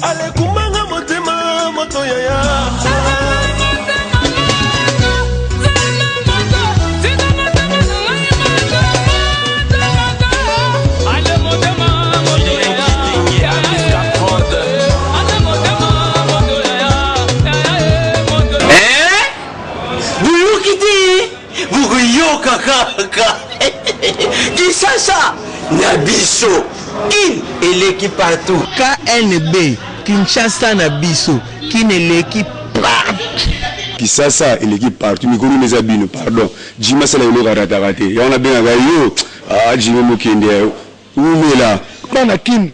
Ale kumanga motema moto yaya. Kaka Kinshasa Nabiso Kin eleki partout KNB Kinshasa Nabiso Kin eleki partout Kinshasa eleki partout mikuru meza bino pardon Jima sala ilo karata kate ya ona benga yo Jima mukende umela bana kin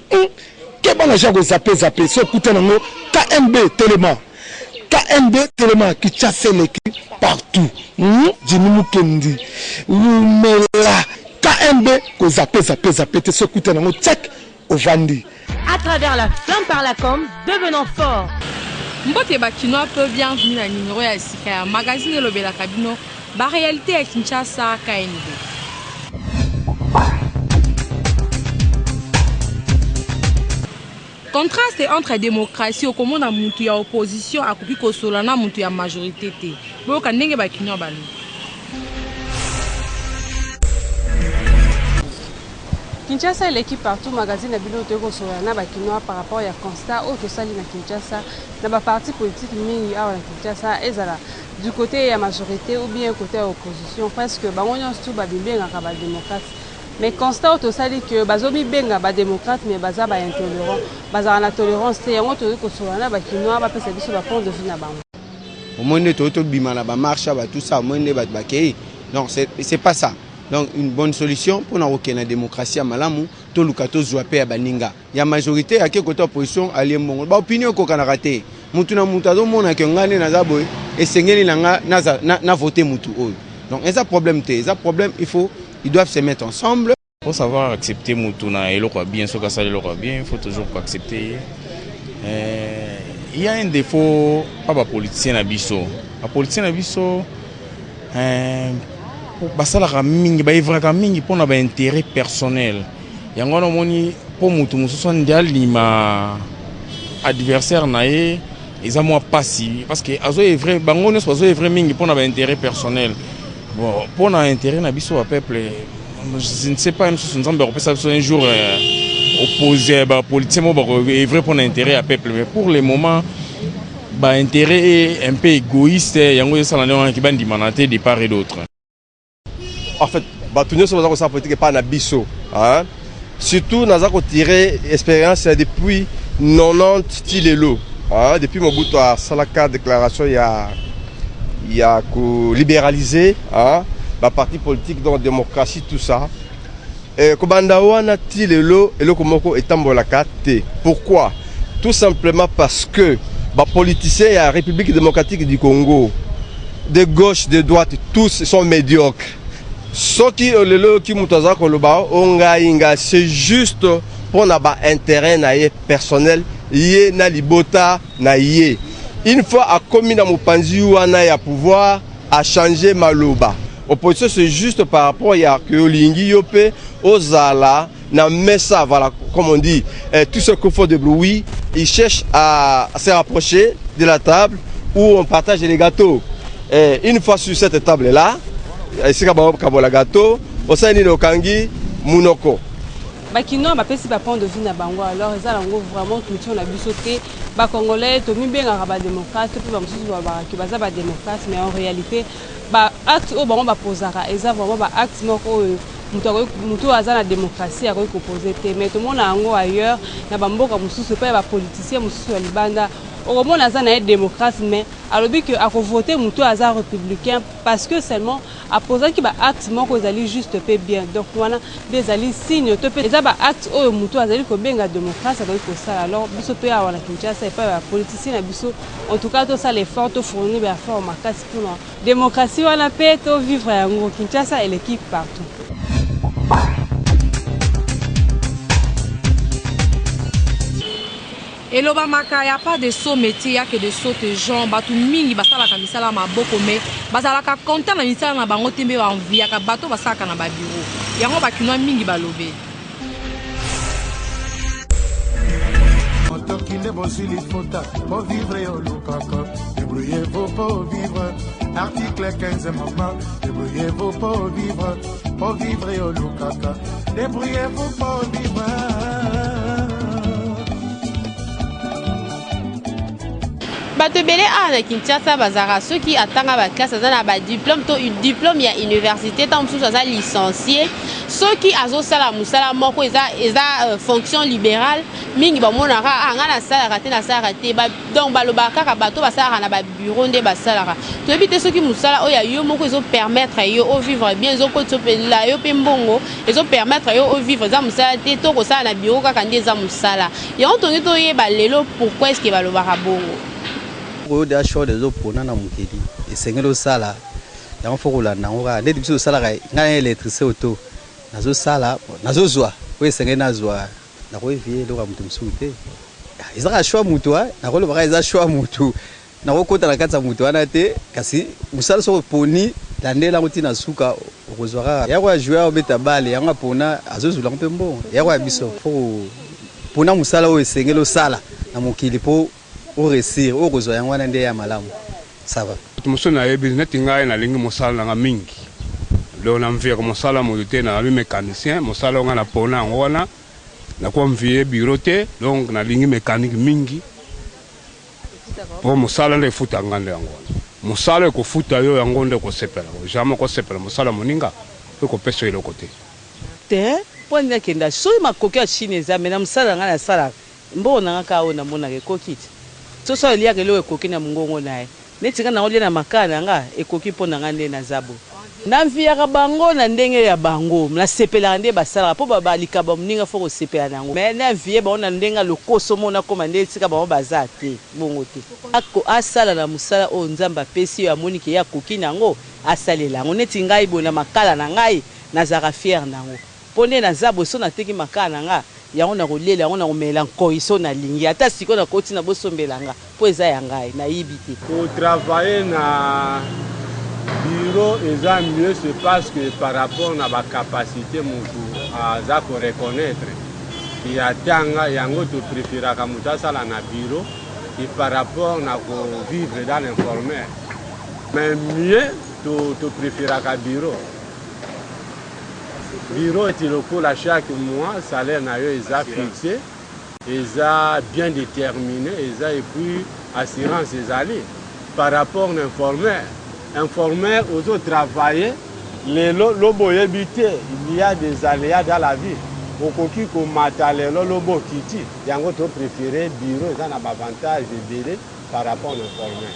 ke bana jago zape so kuta nango KNB Telema KNB Telema Kinshasa eleki partout Jimi Kendi Oumela KNB ko zape te so kuta nango check au Vandi. À travers la flamme par la com, devenant fort. Mbote bakinois peut bien venir à numéro ya sika ya magazine lobela kabino ba réalité à Kinshasa KNB. Contraste entre la démocratie au commande à mutu ya opposition à kopi ko solana mutu ya majorité te. Boka ndenge bakinois balo. Kinshasa l'équipe partout magazine abino teko solana bakinois par rapport à constat au tosali na Kinshasa na ba parti politique mingi awa na Kinshasa ezala du côté ya majorité ou bien côté ya opposition parce que bango nyonso ba bibenga ka ba démocrate mais constat au tosali que bazomi benga ba démocrate mais baza ba intolérant baza na tolérance te yango teko solana bakinois ba pesa biso ba point de vue na bango au moins to bima na ba marche ba tout ça au moins ba bakei non c'est pas ça. Donc une bonne solution pour nous la démocratie à Malamu, tout le cato zoapé à Baninga. Il y a majorité à quel côté opposition à l'Imbongo. Ba opinion qu'on a raté. Mutuna mutado mona que ngane na zaboy et sengeli na voté mutu. Donc il y a problème ils doivent se mettre ensemble. Pour savoir accepter mutuna et le quoi bien, ce que ça le quoi bien, il faut toujours accepter. Il y a un défaut pas ba politicien na biso. La politicien na biso basalaka mingi baevraka mingi pona ba intérêt personnel yango na moni po mutu mususu ndalima adversaire nae eza moi passi parce que azo evre bango ne so evre mingi pona ba intérêt personnel bon pona intérêt na biso wa peuple je ne sais pas nous sommes nzambe repesa un jour opposé ba politicien mo ba evre pona intérêt à peuple mais pour le moment ba intérêt est un peu égoïste yango esala ndonga ki bandi manate de part et d'autre. En fait, nous sommes en politique pas na biso. Surtout, nous avons tiré expérience depuis 90 Tilelo. Depuis Mobutu a Salaka déclaration, il y a libéralisé la partie politique, donc démocratie, tout ça. Et Kobandawana Tilelo et le Komoko est Tambolaka T. Pourquoi? Tout simplement parce que les politiciens de la République démocratique du Congo, de gauche, de droite, tous sont médiocres. Ce qui c'est juste pour n'avoir intérêt personnel, na libota na yé. Une fois à commis dans mon panzi wana ya pouvoir à changer maloba. Opposition c'est juste par rapport à que lingi yope ozala na messa voilà comme on dit tout ce qu'il faut de bruit, ils cherchent à se rapprocher de la table où on partage les gâteaux. Et une fois sur cette table là ici kabola gâteau osani no kangi munoko bakino ba pesi ba point de vue na bango alors eza lango vraiment culture na biso te ba congolais to mi benga ba démocrate pe ba mususu ba ki baza ba démocrate mais en réalité ba acte au bango ba posaka eza vraiment ba acte moko mutu aza na démocratie a ko poser te mais tout le monde ango ailleurs na ba mboka mususu pe ba politicien mususu ya libanda au moins aza na démocrate mais alobi que a voter mutu aza républicain parce que seulement a poser ki ba acte moko ezali juste pe bien donc wana bezali signe to pe eza ba acte o mutu azali ko benga démocratie ko sala alors biso pe awana Kinshasa et pas ba politicien na biso en tout cas to ça l'effort to fournir ba forme makasi pour la démocratie wana pe to vivre yango Kinshasa et l'équipe partout. Et le Bamaka, il n'y a pas de saut métier, il n'y a que de saut de gens. Batou mingi basala ka misala ma boko me basala ka content na misala na bango tembe wa envie ka bato basala ka na ba bureau. Yango bakino mingi balobe. Kinde bosili fota, pour vivre au lukaka. Débrouillez-vous pour vivre. Article 15, maman. Débrouillez-vous pour vivre au lukaka. Débrouillez-vous pour vivre. bato ebele awa na Kinshasa bazara soki atanga ba classe aza na ba diplôme to diplôme ya université tant mosusu aza licencié soki azosala musala moko eza fonction libérale mingi bamonaka nga nasalaka te donc balobaka kaka bato basalaka na ba bureau nde basalaka toyebi te soki musala oyo ya yo moko ezopermettre yo ovivre bien ezokotopela yo mpe mbongo ezopermettre yo ovivre eza musala te to kosala na bureau kaka nde eza musala yango tongi toyeba lelo pourquoi est ce que balobaka bongo oyo de choix des autres pour nana mukeli esengelo sala yango fokola nango ka ndeti biso sala ka ngana électricité auto nazo sala nazo zwa oyo esengeli nazwa na ko vie loka mutu msute ezaka choix mutu na ko loba ka eza choix mutu na ko kota na katsa mutu ana te kasi musala so poni landela ngoti na suka okozwaka yako ya jouer obeta bale yango pona azozula mpe mbongo yako ya biso foko pona musala oyo esengelo sala na mukili po au réussir au rezo yango wana nde ya malamu ça va muso na yebi neti ngai na lingi mosala na mingi lo na mvia ko mosala mo te na mécanicien mosala nga na pona ngona na ko mvie bureau te donc na lingi mécanique mingi po mosala le futa ngande yango mosala ko futa yo yango nde ko sepela jamais ko sepela mosala moninga ko peso ile côté te pona kenda so makoki ya Chine za mena mosala nga na sala mbona nga ka ona mona ke kokiti so so liya ke lo ekoki na mungongo nae neti kana olia na makana nga ekoki pona nga nde na zabo na mvia ka bango na ndenge ya bango na sepela nde basala po baba likaba mninga foko sepela nango mais na vie ba ona ndenga lokoso mona koma nde tika ba baza te bongo te ako asala na musala o nzamba pesi ya monike ya koki nango asalela ngo neti ngai bona makala na ngai na zaka fier nango pone na zabo so na teki makana nga yango na kolela yango na komela nkoiso na lingi ata siko na koti na bosombelanga po eza ya ngai na yibite pour travailler na bureau eza mieux c'est parce que par rapport na ba capacité mutu aza ko reconnaître ya tanga yango to préféraka mutu asala na bureau et par rapport na ko vivre dans l'informel mais mieux to préféraka bureau. Bureau est le coût à chaque mois, salaire est fixé, est bien déterminé, et puis assurance est allée. Par rapport à l'informel, informel aux autres travailleurs, il y a des aléas dans la vie. Au coquille comme matale, lobo kiti, il y a un autre préféré bureau, ça n'a pas avantage de délai par rapport à l'informel.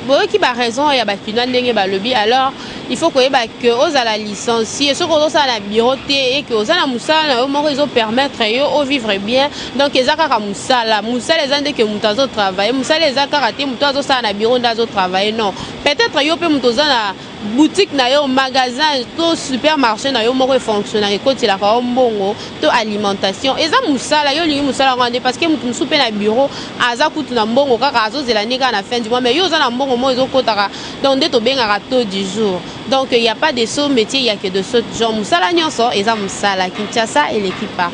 Bon, qui a raison, il y a des balobi. Alors, il faut que aux à la licencier, ceux qui ont la bureau et que aux à la moussala, ils ont permettre de vivre bien. Donc, ils ont la moussala, les gens que mutazo travaillent, moussala les akaraté, mutazo ça na bureau d'azo travailler. Non, peut-être qu'ils peuvent mutazo na boutique na yo, magasin, tout supermarché na yo, moko fonctionnaire côté la bongo, tout alimentation. Ils ont moussala, yo li moussala rendé parce que mutu soupe na bureau, aza kutu na bongo kaka azo zelani ka na fin du mois, mais yo za na bongo mo ils ont kotaka donc de to benga rato du jour. Donc il n'y a pas de saut métier, il n'y a que de saut genre moussala nyonso, ils ont moussala Kinshasa et l'équipe part.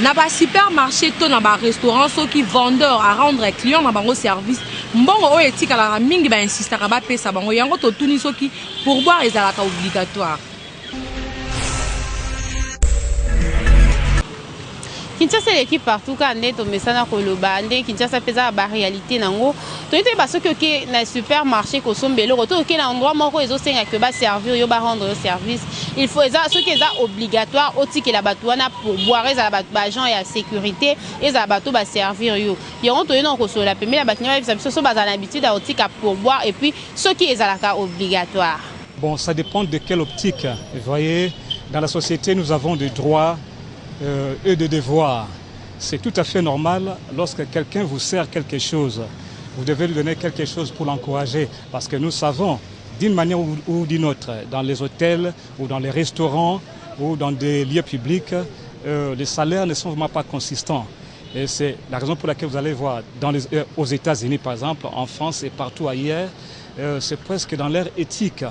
Na ba supermarché to na ba restaurant ceux qui vendeurs à rendre clients na bango service mbongo o etika la mingi ba insistaka ba pesa bango yango to tuni soki pour boire ezalaka obligatoire. Kinshasa l'équipe partout quand net au messana koloba ndé Kinshasa pesa ba réalité nango to ite ba soki ke na supermarché ko sombelo to ke na endroit moko ezo senga ke ba servir yo ba rendre service il faut ça ce qui est obligatoire otiki la bato wana pour boire za ba agent ya sécurité et za bato ba servir yo yango to ino ko so la première ba kinya ba so ba za l'habitude à otika pour boire et puis ce qui est za la obligatoire. Bon, ça dépend de quelle optique. Vous voyez, dans la société nous avons des droits et de devoirs. C'est tout à fait normal lorsque quelqu'un vous sert quelque chose. Vous devez lui donner quelque chose pour l'encourager parce que nous savons d'une manière ou d'une autre, dans les hôtels ou dans les restaurants ou dans des lieux publics, les salaires ne sont vraiment pas consistants. Et c'est la raison pour laquelle vous allez voir aux États-Unis par exemple, en France et partout ailleurs, c'est presque dans leur éthique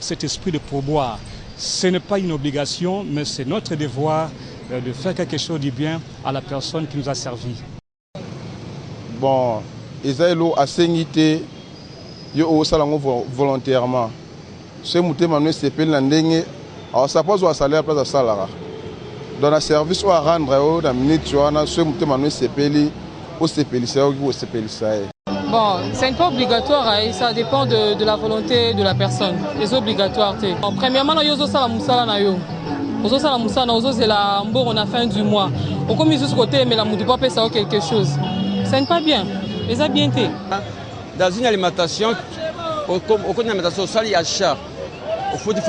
cet esprit de pourboire. ce n'est pas une obligation, mais c'est notre devoir de faire quelque chose de bien à la personne qui nous a servi. Bon, Isaïlo a saigné yo salango volontairement. Ce mouté manuel s'appelle l'andenge. Alors ça pose au salaire place à salaire. Dans le service ou à rendre dans minute tu as ce mouté manuel s'appelle au CPL ça ou au CPL ça. Bon, c'est pas obligatoire, hein, ça dépend de la volonté de la personne. C'est obligatoire. Bon, premièrement, nous avons ça la moussala na yo. Nous avons ça la moussala, nous avons la mbo on a fin du mois. On commence de ce côté, mais la mouti pas payer ça quelque chose. Ce n'est pas bien. Les a bien été. Dans une alimentation, au cours de l'alimentation, il y a achat. Il faut des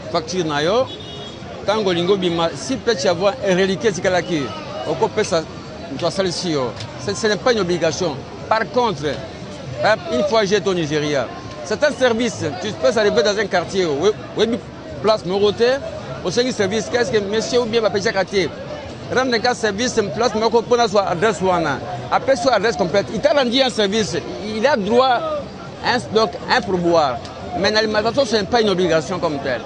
factures na yo. Quand golingo bima, si peut y avoir un reliquat c'est calaki. Au cours de ça, doit ici. Ce n'est pas une obligation. Par contre, une fois j'étais au Nigeria, c'est un service. Tu peux arriver dans un quartier, oui, place Moroté, au service, qu'est-ce que monsieur ou bien ma petit quartier. Rendre un service, place Moroté pour la adresse ou après soit adresse complète. Il t'a rendu un service, il a droit à un pourboire. Mais l'alimentation, ce n'est pas une obligation comme telle.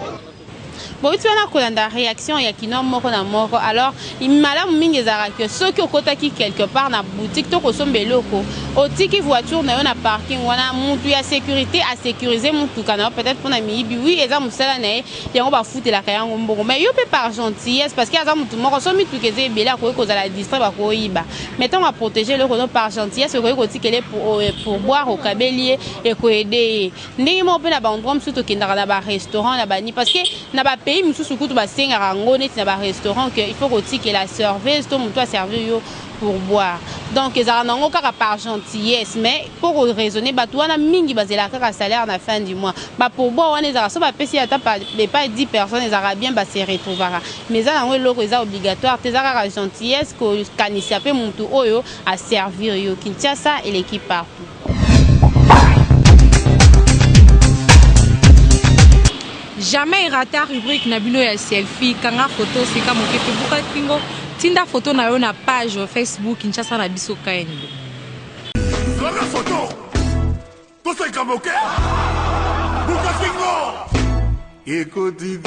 Bon, tu as une réaction, il y a qui n'ont pas mort. Alors, il m'a dit que ceux qui ont quelque part dans la boutique, tout sont beloko. Au tiki voiture, on a un parking, on a monté à sécurité, à sécuriser mon tout canal. Peut-être pour ami, oui, et ça, on va foutre la carrière. Mais il peut par gentillesse parce qu'il y a tout le monde qui sont tout qui est bel à cause de la distraite à Koiba. Mettons à protéger le renom par gentillesse, le côté qu'elle est pour boire au cabellier et pour aider. N'est-ce pas la endroit surtout qui est dans un restaurant là-bas parce que n'a pas pays nous sous coup ba senga rango net na restaurant que il faut que la service tout monde servir pour boire donc ils ont kaka par gentillesse mais pour raisonner ba toi na mingi bazela kaka salaire na fin du mois ba pour boire on les a so ba pesi ata pas 10 personnes les arabiens ba se retrouvera mais ça na loko est obligatoire tes kaka gentillesse ko kanisa pe muntu oyo à servir yo Kinshasa et l'équipe partout. Jamais rata rubrique Nabino ya selfie kanga photo sika mokepe buka kingo tinda photo na yo na page Facebook Kinshasa na biso kaende. Kanga photo. To sika moke. Buka kingo. Écoutez.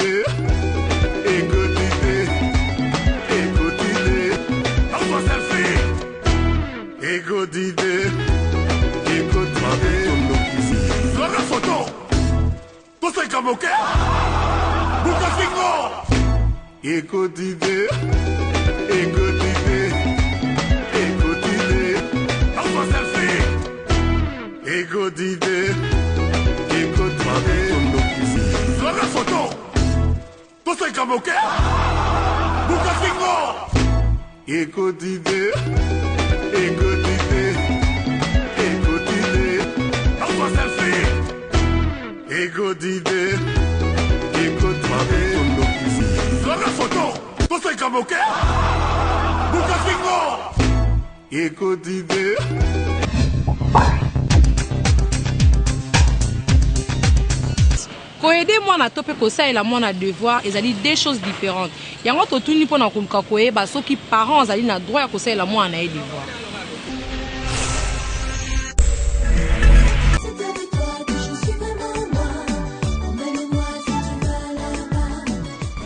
Alpha selfie. Écoutez. Kanga photo. To sika moke. Buka kingo. Écoutez. Alpha selfie. Écoutez. Kanga photo. To sika moke. Buka kingo. Écoutez. Alpha selfie. Écoutez. Kanga photo. To sika moke. Buka kingo. Écoutez. Ko aider moi na topé ko ça et la moi na devoir ils allaient deux choses différentes. Yango to tuni pona ko koyeba ceux qui parents allaient na droit ko ça et la moi na devoir.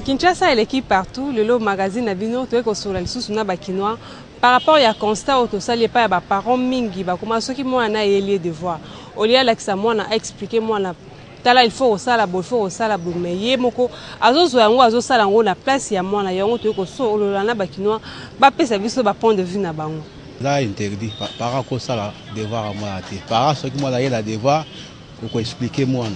Kinshasa et l'équipe partout, le lot magazine a bino to ko sur le sous na bakinois par rapport à constat auto ça les pas ba parents mingi ba comment ceux qui moi na lié devoir. Au lieu là que ça moi na expliquer moi na tala il faut ça la faut ça la mais yemoko azozo yango azosala ngo na place ya moi na yango to ko so lo na bakinois ba pesa biso ba point de vue na bango. Là interdit par rapport ça la devoir à moi là par ceux qui moi là il a devoir pour expliquer moi.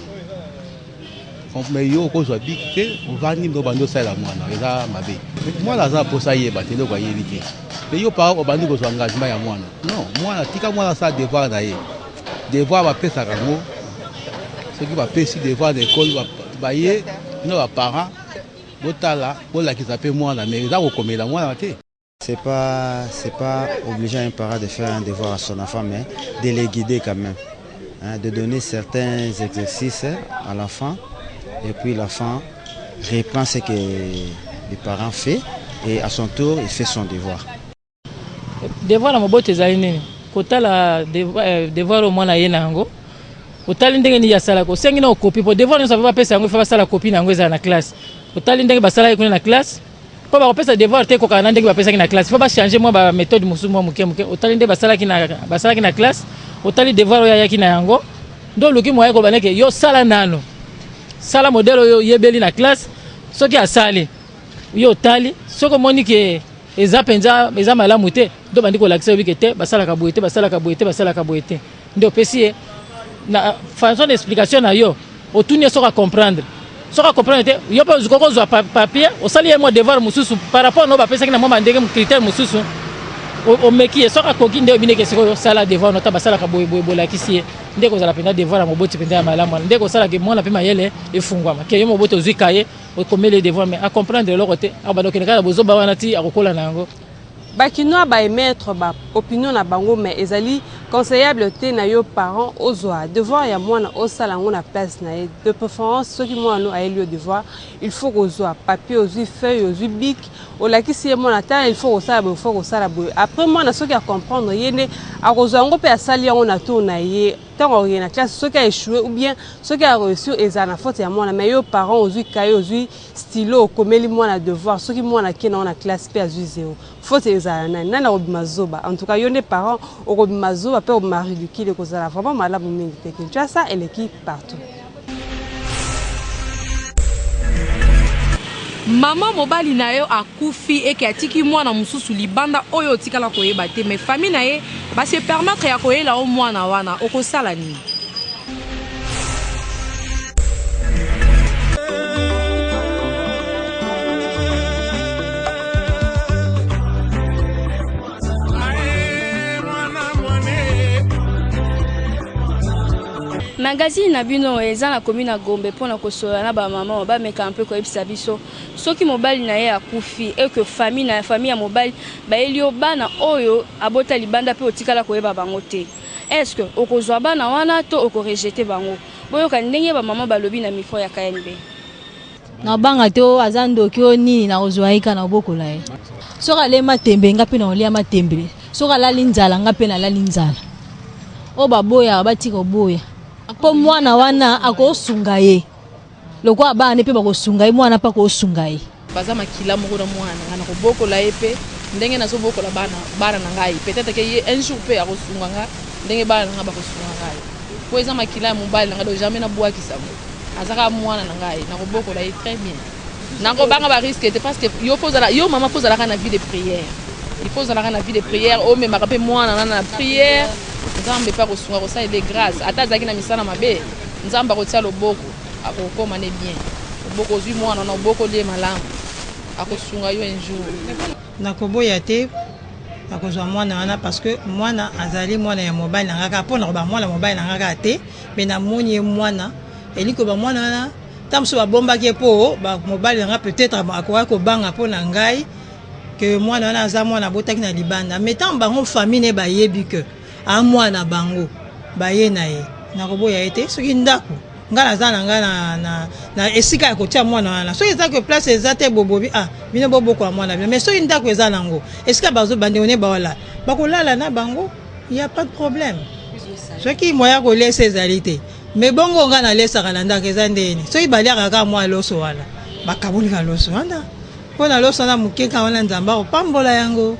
Mais yo ko zo bité on va ni do bando ça la moi na eza mabe moi la za pour ça yeba te ko yebité mais yo par au bando ko zo engagement ya moi non moi na tika moi ça devoir na ye devoir ba pesa kango ce qui va pesi devoir d'école ba ye no ba parents botala bola qui s'appelle moi na mais za ko komela moi na te. C'est pas obligeant un parent de faire un devoir à son enfant mais de les guider quand même hein, de donner certains exercices à l'enfant. Et puis l'enfant reprend ce que les parents font et à son tour il fait son devoir. Devoir na mobote zaine kotala devoir au moins na yenango kotala ndenge ni ya sala ko sengi na copie pour devoir ne savait pas pesa ngo fa sala copie nango za na classe otali ndenge basala kuna na classe po bakopesa devoir te koka na ndenge bapesaki na classe faut ba changer moi ba méthode mosusu moi moke otali ndenge basalaki na classe otali devoir oyo ayaki na yango ndo luki moya ko baneke yo sala nano sala modèle oyo yebeli na classe soki asali yo otali soko moni ke eza penza eza malamu te ndo bandi kolakisa yobi ke te basalaka boye te ndo pesi na façon d'explication na yo otuni soka comprendre te yo pa uziko zo papier osali mo devoir mususu par rapport no ba pesa kina mama ndenge critère mususu o meki soka koki nde obine ke siko sala devoir no ta basala ka boye la kisi ndeko zala penda devoir mo boti penda malamu ndeko sala ke mona pe mayele efungwama ke yo mo boti ozikaye o komele devoir mais à comprendre le côté abado ke kala bozo ba wana ti akokola nango bakinoa baémettre baopinion na bango mais ezali conseillable te na yo parents ozwa devoir ya mwana osala yango na place na ye de préférence soki mwana ayeli yo devoir il faut kozwa papier ozwi feuille ozwi bic olakisi ye mwana tala il faut kosala boye après mwana soki acomprendre ye nde akozwa yango mpe asali yango na tour na ye ntango akoye na classe soki aéchoué ou bien soki aréussir ezala na faute ya mwana mais yo parents ozwi kaye ozwi stylo okomeli mwana devoir soki mwana ake nango na classe mpe azwi 0 faute ezala nani akobima zoba en tout cas yo nde parent okobima zoba mpe okobima ridicule kozala vraiment malamu mingi te Kinshasa eleki partout. Mama mobali na yo akufi eke atiki mwana mususu libanda oyo otikala koyeba te mais famille na ye ba se permettre ya koyela o mwana wana okosala nini? Magazine na bino eza na commune Gombe pona kosola na ba maman ba meka un peu ko ebisa biso soki mobali na ye akufi et que famille ya mobali ba elio bana oyo abota libanda pe otikala ko yeba bango te est-ce que okozwa bana wana to okorejeter bango boyo ka ndenge ba maman balobi na micro ya KNB na banga te azando ki nini na kozwa ika na bokola ye soka le matembe ngapi na olia matembe soka la linzala ngapi na la linzala o baboya batika boya po mwana wana akosunga ye loko abane pe bakosunga ye mwana pa kosunga ye baza makila moko na mwana ngana ko bokola ye pe ndenge na so bokola bana na ngai peut-être que ye un jour pe akosunga nga ndenge bana nga bakosunga ngai po eza makila mobali nga do jamais na boa kisamo azaka mwana na ngai na ko bokola ye très bien na ko banga ba risque te parce que yo mama pose la na vie de prière il faut la na vie de prière o me makape mwana na prière nzambe pa kosunga kosa ile grâce ata zaki na misana mabe nzamba kotia loboko akokoma ne bien loboko ozwi mwana na loboko lie malamu akosunga yo un jour nakoboya te akozwa mwana wana parce que mwana azali mwana ya mobali na ngaka pona ko ba mwana mobali na ngaka te mais na moni mwana eliko ba mwana wana tamso ba bombaki po ba mobali nga peut-être akoya ko banga pona ngai que mwana wana aza mwana botaki na libanda mais tant bango famille ne ba yebi que a mwana bango baye na ye nakoboya ete soki ndako ngala za na ngana na esika ya kotia mwana wana soki eza que place eza te bobobi bino boboko ya mwana mais soki ndako eza nango esika bazo bande one bawala bakolala na bango y a pas de problème soki moya kolesa ezali te mais bongo ngana lesaka na ndako eza ndeni soki baliaka kaka mwa loso wana bakabulika loso wana mpona loso wana mokeka wana nzambe akopambola yango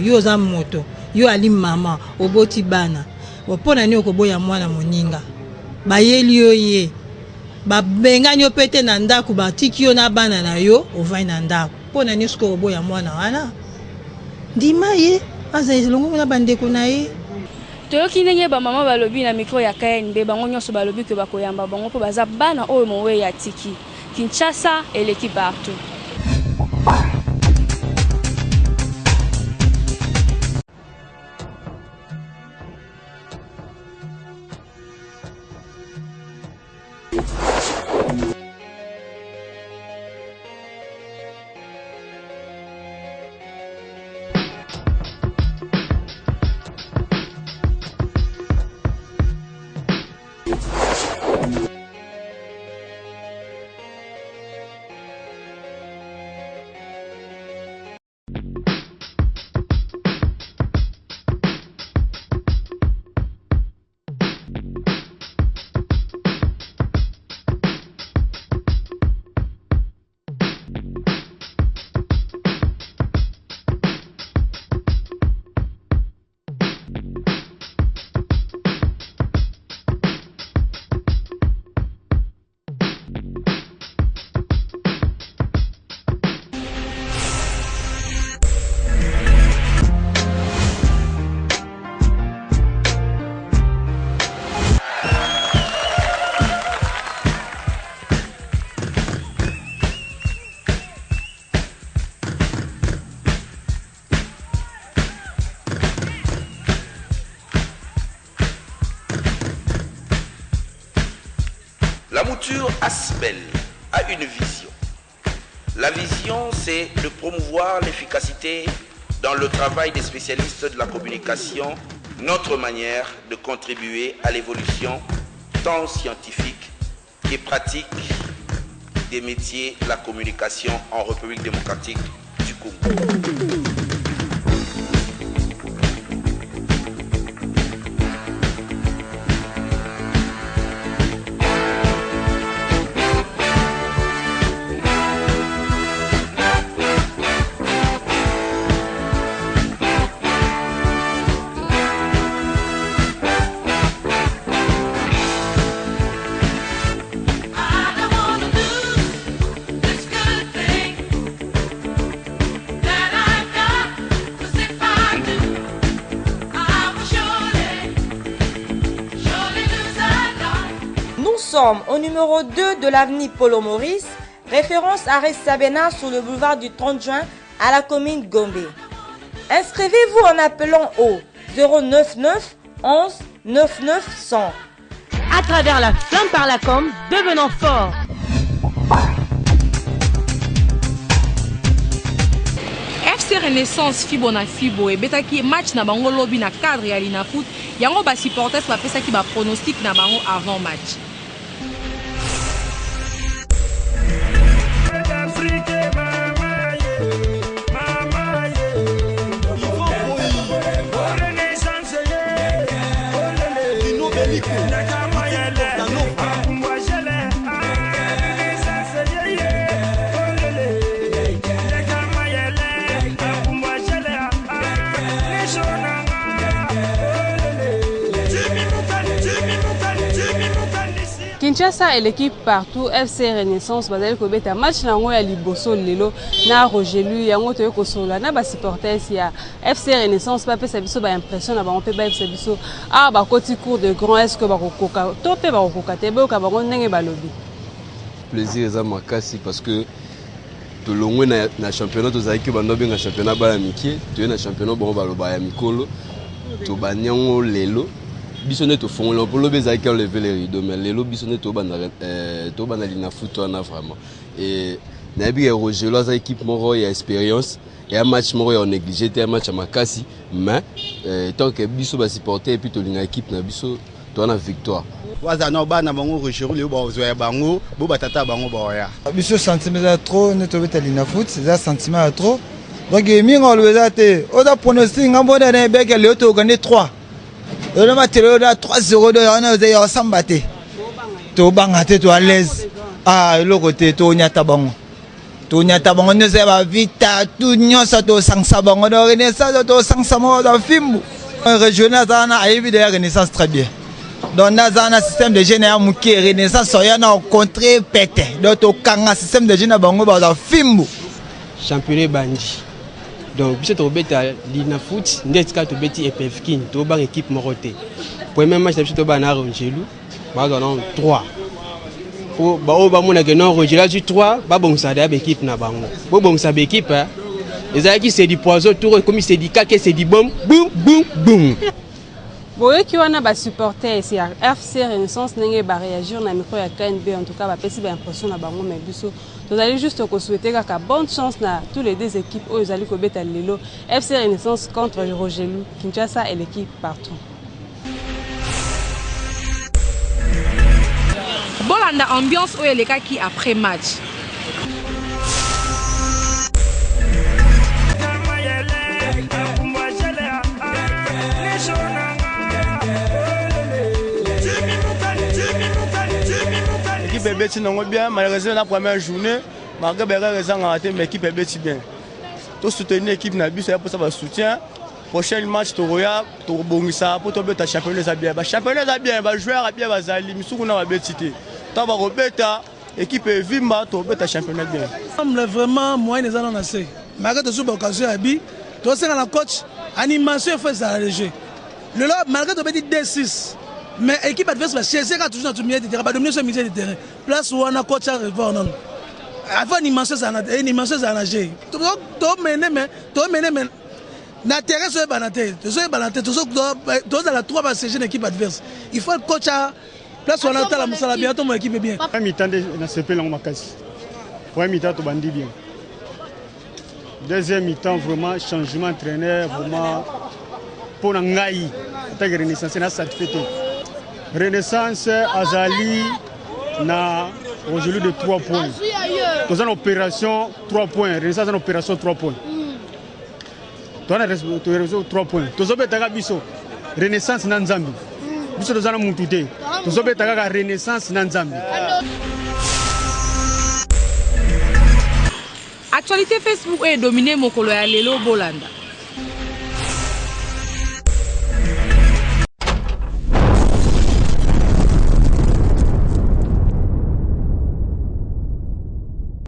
yo oza moto yo ali mama oboti bana mpona nini okoboya mwana moninga bayeli yo ye babengani yo pete na ndako batiki yo na bana na yo ovai na ndako mpona nini soki okoboya mwana wana ndima ye aza elongo na bandeko na ye toyoki ndenge bamama balobi na mikro ya KNB bango nyonso balobi ke bakoyamba bango mpo baza bana oyo mowe ya tiki Kinshasa eleki partout. réseau Asbel a une vision. La vision, c'est de promouvoir l'efficacité dans le travail des spécialistes de la communication, notre manière de contribuer à l'évolution tant scientifique et pratique des métiers de la communication en République démocratique du Congo. Nous sommes au numéro 2 de l'avenue Polo Maurice, référence à Ressabena sur le boulevard du 30 juin à la commune Gombe. Inscrivez-vous en appelant au 099 11 99 100. À travers la flamme par la com, devenons forts. FC Renaissance Fibo na Fibo et betaki match na bango lobby na cadre ya Lina Foot yango ba supporters ba pesa ki ba pronostic na bango avant match. Kinshasa et l'équipe partout FC Renaissance bazali ko beta match nango ya liboso lelo na Rogelu yango to ko sola na ba supporters ya FC Renaissance ba pesa biso ba impression na ba on peut ba pesa biso ba koti cours de grand est-ce que ba kokoka to pe ba kokoka te be ka ba ndenge ba lobi plaisir za makasi parce que to longwe na championnat to zaki ba ndobe nga championnat ba ya mikie to na championnat bon ba loba ya mikolo to ba nyango lelo bisonné to fond le polo bezaki on lever les rideaux mais lelo bisonné to bana Lina Foot on a vraiment et na bi Roger Loza équipe moro ya expérience et un match moro ya négligé un match à makasi mais tant que biso ba supporter et puis to linga équipe na biso to na victoire waza no bana bango Roger le ba zo ya bango bo batata bango ba ya biso sentiment trop ne to beta Lina Foot c'est sentiment trop donc mingo le zate o da pronostic ngambo na beke le to gagner 3 le match est à 3-0 de on a sambaté. To bangate to à l'aise. Le côté to nyata bango. To nyata bango ne se va vite tout nyosa to sangsa bango de Renaissance to sangsa mo dans film. Régional zana a évidemment Renaissance très bien. Donc na système de général muki Renaissance soya na contre pété. Donc to kanga système de général bango dans film. Championnat bandi. Donc, si tu as Lina Foot, tu as une équipe tu as une équipe morote. Premier match, tu as un Rangelu, tu as 3. Pour Rangelu, 3, tu as une équipe. Tu as une équipe. C'est du poison, comme c'est du caca, c'est du boum, boum, boum, boum. Boye qui wana ba supporter ici FC Renaissance nenge ba réagir na micro ya KNB en tout cas ba pesi ba impression na bango mais biso to allez juste ko souhaiter ka bonne chance na tous les deux équipes aux ali ko beta lelo FC Renaissance contre Rogelu Kinshasa et l'équipe partout. Bolanda ambiance oyo eleka ki après match. L'équipe est bien, malheureusement la première journée, malgré les raisons raté, mais l'équipe est bien. Tout soutenir l'équipe n'a but, c'est pour ça soutien. Prochain match, tu regardes, tu rebondis pour tomber ta championnat bien. Championnat bien, joueur bien, Bazali, Missou n'a pas cité. Tu vas rebeta, équipe est vimba, tu rebeta ta championnat bien. Vraiment, moi, les gens ont assez. Malgré tout ça, occasion à bi, tu sais dans la coach, animation fait ça léger. Le là, malgré tout petit D6. Mais l'équipe adverse va chercher toujours dans le milieu de terrain, va dominer ce milieu de terrain. Place où on a coach à revoir non. Avant une immense à nager. Tu mener mais na terrain sur banaté, tu sais banaté, tu sais dans la 3 va chercher l'équipe adverse. Il faut le coach à place on a la musala bien, ton équipe est bien. Un mi-temps na CP là on m'a cassé. Premier mi-temps tu bandit bien. Deuxième mi-temps vraiment changement entraîneur vraiment pour Nangaï. Ta Renaissance na satisfait. Renaissance Azali na aujourd'hui de 3 points. Dans une opération 3 points, Renaissance une opération 3 points. Toi na réseau 3 points. Tozobeta biso Renaissance na Nzambi. Biso tozana mutute. Tozobeta ka Renaissance na Nzambi. Actualité Facebook est dominée mokolo ya lelo bolanda.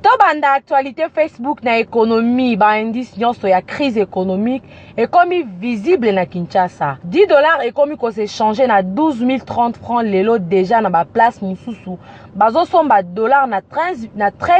Tobanda actualité Facebook na économie ba indice nyonso ya crise économique est comme visible na Kinshasa. $10 est comme ko se changer na 12 030 francs lelo déjà na ba place mususu. Bazo somba dollar na 13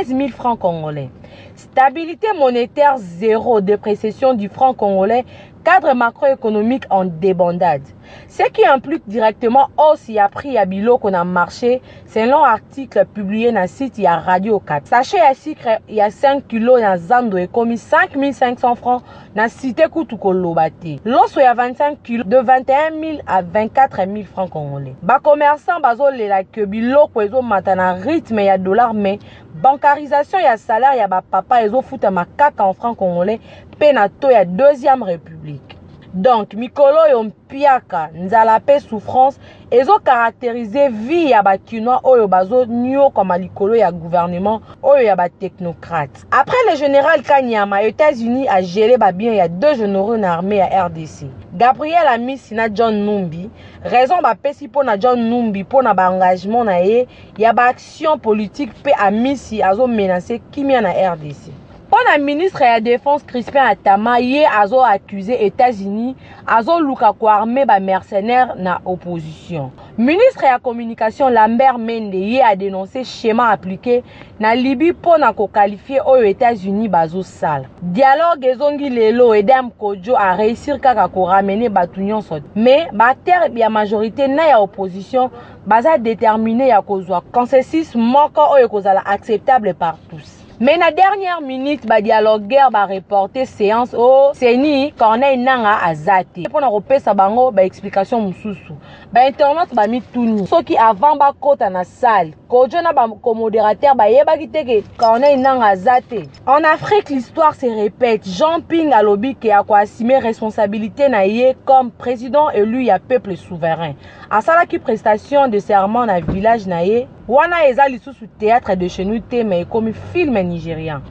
000 francs congolais. Stabilité monétaire zéro, dépréciation du franc congolais, cadre macroéconomique en débandade. Ce qui implique directement hausse et prix à bilo qu'on a marché, c'est un long article publié dans le site ya Radio 4. Sachet à sucre, il y a 5 kilos dans Zando et commis 5 500 francs dans cité Koutuko Lobati. L'os il y a 25 kilos de 21 000 à 24 000 francs congolais. Ba commerçant bazo le la que bilo kwezo matana rythme ya dollar mais bancarisation ya salaire ya ba papa ezo futa makaka en francs congolais penato ya deuxième république. Donc mikolo yompiaka nzala pe souffrance ezo caractériser vie ya ba kinois oyo bazo nyo comme likolo ya gouvernement oyo ya ba technocrate. Après le général Kanyama, États-Unis a gelé ba bien ya 2 généraux na armée à RDC. Gabriel Amisi na John Numbi, raison ba pesi po na John Numbi po na ba engagement na ye ya ba action politique pe Amisi azo menacer kimia na RDC. Pendant le ministre de la Défense Crispin Atama, il a accusé les États-Unis de luka ko armé ba mercenaires na opposition. Ministre de la Communication Lambert Mende a dénoncé schéma appliqué na Libye pour qualifier aux États-Unis bazo sale. Dialogue ezongi lelo Edem Kodjo a réussir kaka ko ramener batunyon sot. Mais ba terre ya majorité na ya opposition baza déterminé ya kozwa consensus moko oyo kozala acceptable par tous. Mais na dernière minute, ba dialogueur ba reporter séance au Seni Corneille Nanga Azate. Pour na repesa bango ba explication mususu. Ba internet ba mituni. Soki avant ba kota na salle, Kodjo na ba modérateur ba yeba kiteke Corneille Nanga Azate. En Afrique, l'histoire se répète. Jean Ping alobi ke a ko assumer responsabilité na ye comme président élu ya peuple souverain. Asala ki prestation de serment na village na ye. Wana ezali sous théâtre de chez nous mais comme film nigérian.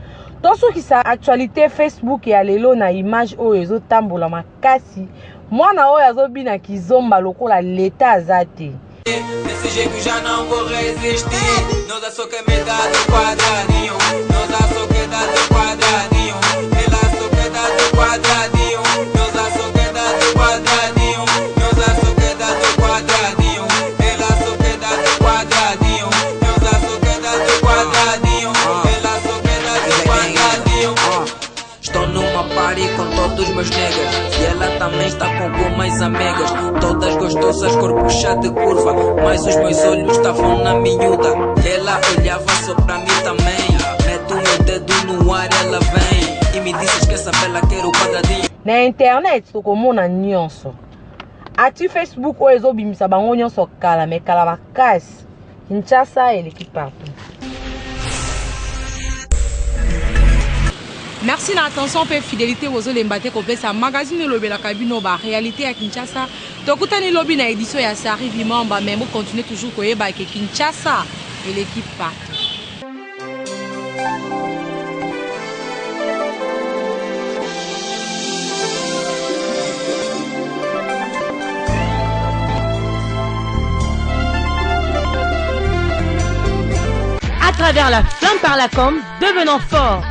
Dans ce qui sa actualité Facebook et alelo na image o ezo tambola makasi. Mwana o yazo bina kizomba lokola l'état azate. Desse jeito já não vou resistir. Nós a soca metade do quadradinho. Nós a soqueta do quadradinho. Ela soqueta do quadradinho. Nós a soqueta do quadradinho. Nós a soqueta do quadradinho. Ela soqueta do quadradinho. Nós a soqueta do quadradinho. Ela soqueta do quadradinho. Estou numa party com todos meus negas. E ela também está com algumas amigas. Todas gostosas, corpo cheio de curva. Mas os meus olhos estavam na miúda. Ela olhava só pra mim também. Meto meu dedo no ar, ela vem. E me disse, esqueça, ela quer o quadradinho. Na internet, tu komona nyonso. Ati Facebook o ezobimisa bango nyonso kala. Me kala makasi. Kinshasa et l'équipe partout. Merci na attention pe fidélité aux olembate ko pesa magazine lobe la kabino ba réalité à Kinshasa. Tokutani lobi na édition ya Sari Vimamba mais on continue toujours ko yeba ke Kinshasa et l'équipe partout. À travers la flamme par la com, devenons forts.